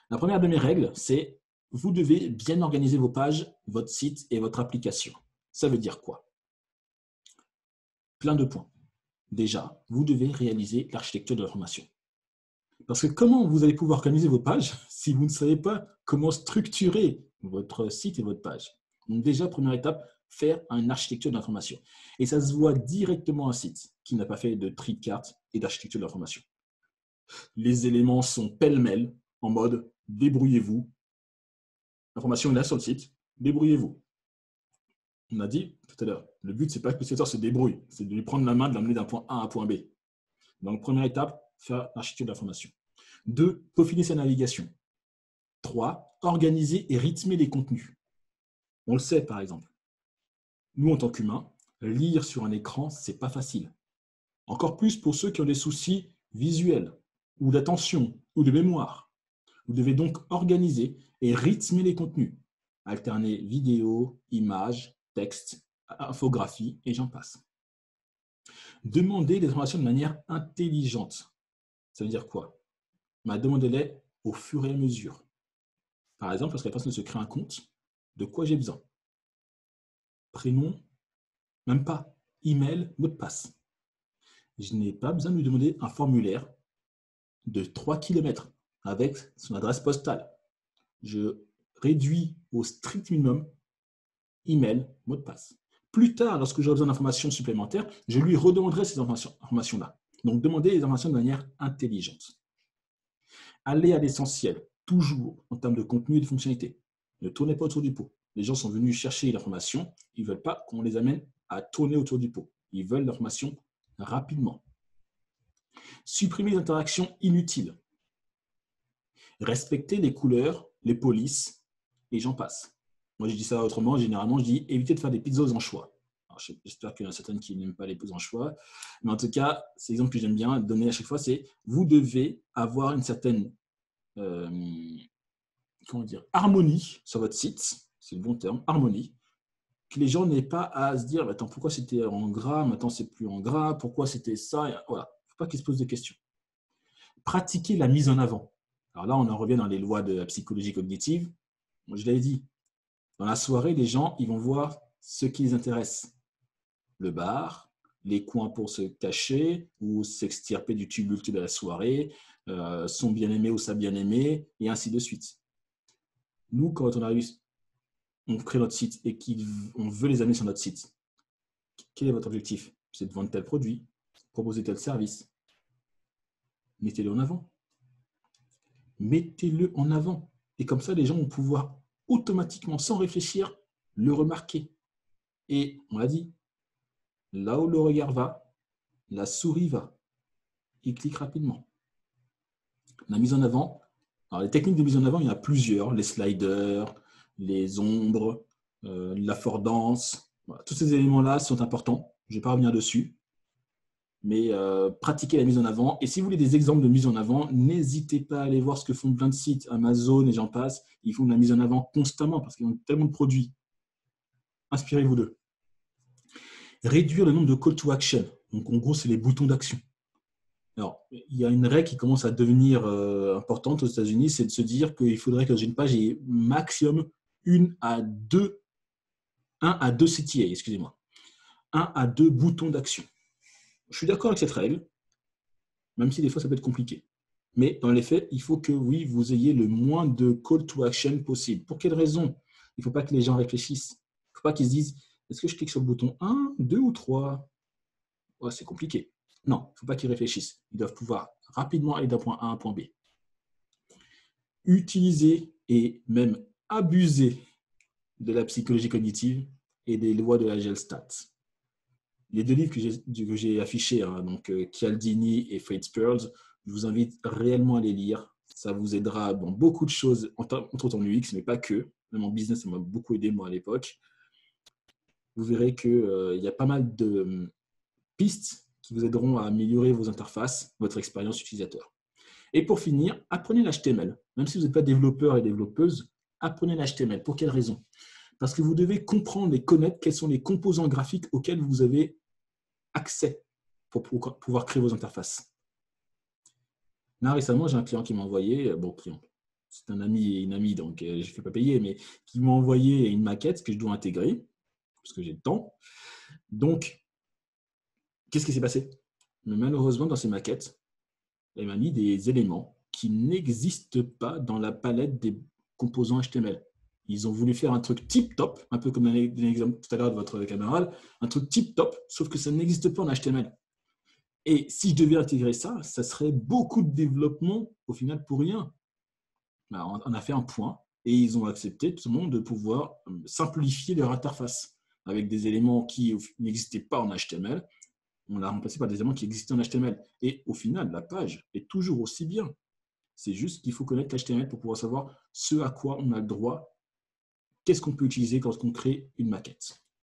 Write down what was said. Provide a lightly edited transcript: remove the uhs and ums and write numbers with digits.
La première de mes règles, c'est vous devez bien organiser vos pages, votre site et votre application. Ça veut dire quoi? Plein de points. Déjà, vous devez réaliser l'architecture de l'information. Parce que comment vous allez pouvoir organiser vos pages si vous ne savez pas comment structurer votre site et votre page? Donc déjà, première étape, faire une architecture de l'information. Et ça se voit directement un site qui n'a pas fait de tri de cartes et d'architecture de l'information. Les éléments sont pêle-mêle, en mode débrouillez-vous. L'information est là sur le site, débrouillez-vous. On a dit tout à l'heure, le but, c'est pas que l'utilisateur se débrouille, c'est de lui prendre la main, de l'amener d'un point A à un point B. Donc, première étape, faire l'architecture de l'information. 2, peaufiner sa navigation. 3, organiser et rythmer les contenus. On le sait, par exemple. Nous, en tant qu'humains, lire sur un écran, c'est pas facile. Encore plus pour ceux qui ont des soucis visuels, ou d'attention, ou de mémoire. Vous devez donc organiser et rythmer les contenus. Alterner vidéo, images, texte, infographie, et j'en passe. Demandez des informations de manière intelligente. Ça veut dire quoi? Demandez-les au fur et à mesure. Par exemple, lorsque la personne se crée un compte, de quoi j'ai besoin? Prénom, même pas. Email, mot de passe. Je n'ai pas besoin de lui demander un formulaire de 3 km avec son adresse postale. Je réduis au strict minimum email, mot de passe. Plus tard, lorsque j'aurai besoin d'informations supplémentaires, je lui redemanderai ces informations-là. Donc, demandez les informations de manière intelligente. Allez à l'essentiel, toujours en termes de contenu et de fonctionnalité. Ne tournez pas autour du pot. Les gens sont venus chercher l'information, ils ne veulent pas qu'on les amène à tourner autour du pot. Ils veulent l'information rapidement. Supprimez les interactions inutiles. Respectez les couleurs, les polices, et j'en passe. Moi, je dis ça autrement. Généralement, je dis évitez de faire des pizzas aux anchois. J'espère qu'il y en a certaines qui n'aiment pas les pizzas aux anchois. Mais en tout cas, c'est l'exemple que j'aime bien donner à chaque fois, c'est vous devez avoir une certaine harmonie sur votre site. C'est le bon terme, harmonie. Que les gens n'aient pas à se dire attends, pourquoi c'était en gras, maintenant c'est plus en gras, pourquoi c'était ça. Voilà. Il ne faut pas qu'ils se posent des questions. Pratiquer la mise en avant. Alors là, on en revient dans les lois de la psychologie cognitive. Moi, je l'avais dit. Dans la soirée, les gens, ils vont voir ce qui les intéresse. Le bar, les coins pour se cacher ou s'extirper du tumulte de la soirée, son bien-aimé ou sa bien-aimée, et ainsi de suite. Nous, quand on crée notre site et qu'on veut les amener sur notre site, quel est votre objectif? C'est de vendre tel produit, proposer tel service. Mettez-le en avant. Mettez-le en avant. Et comme ça, les gens vont pouvoir automatiquement, sans réfléchir, le remarquer. Et on l'a dit, là où le regard va, la souris va. Il clique rapidement. La mise en avant. Alors, les techniques de mise en avant, il y en a plusieurs. Les sliders, les ombres, l'affordance. Voilà. Tous ces éléments-là sont importants. Je ne vais pas revenir dessus. Mais pratiquez la mise en avant. Et si vous voulez des exemples de mise en avant, n'hésitez pas à aller voir ce que font plein de sites, Amazon et j'en passe. Ils font de la mise en avant constamment parce qu'ils ont tellement de produits. Inspirez-vous d'eux. Réduire le nombre de call to action. Donc, en gros, c'est les boutons d'action. Alors, il y a une règle qui commence à devenir importante aux États-Unis, c'est de se dire qu'il faudrait que dans une page ait maximum 1 à 2 CTA, excusez-moi. 1 à 2 boutons d'action. Je suis d'accord avec cette règle, même si des fois ça peut être compliqué. Mais dans les faits, il faut que oui, vous ayez le moins de call to action possible. Pour quelle raison? Il ne faut pas que les gens réfléchissent. Il ne faut pas qu'ils se disent est-ce que je clique sur le bouton 1, 2 ou 3? Ouais, c'est compliqué. Non, il ne faut pas qu'ils réfléchissent. Ils doivent pouvoir rapidement aller d'un point A à un point B. Utiliser et même abuser de la psychologie cognitive et des lois de la Gestalt. Les deux livres que j'ai affichés, hein, donc Cialdini et Fritz Perls, je vous invite réellement à les lire. Ça vous aidera dans beaucoup de choses, entre autres en UX, mais pas que. Même en business, ça m'a beaucoup aidé, moi, à l'époque. Vous verrez qu'il y a pas mal de pistes qui vous aideront à améliorer vos interfaces, votre expérience utilisateur. Et pour finir, apprenez l'HTML. Même si vous n'êtes pas développeur et développeuse, apprenez l'HTML. Pour quelle raison? Parce que vous devez comprendre et connaître quels sont les composants graphiques auxquels vous avez accès pour pouvoir créer vos interfaces. Là, récemment, j'ai un client qui m'a envoyé, bon client, c'est un ami et une amie, donc je ne fais pas payer, mais qui m'ont envoyé une maquette que je dois intégrer, parce que j'ai le temps. Donc, qu'est-ce qui s'est passé? Mais malheureusement, dans ces maquettes, elle m'a mis des éléments qui n'existent pas dans la palette des composants HTML. Ils ont voulu faire un truc tip-top, un peu comme l'exemple tout à l'heure de votre camarade, un truc tip-top, sauf que ça n'existe pas en HTML. Et si je devais intégrer ça, ça serait beaucoup de développement au final pour rien. Alors, on a fait un point et ils ont accepté tout le monde de pouvoir simplifier leur interface avec des éléments qui n'existaient pas en HTML. On l'a remplacé par des éléments qui existaient en HTML. Et au final, la page est toujours aussi bien. C'est juste qu'il faut connaître l'HTML pour pouvoir savoir ce à quoi on a le droit, qu'est-ce qu'on peut utiliser quand on crée une maquette.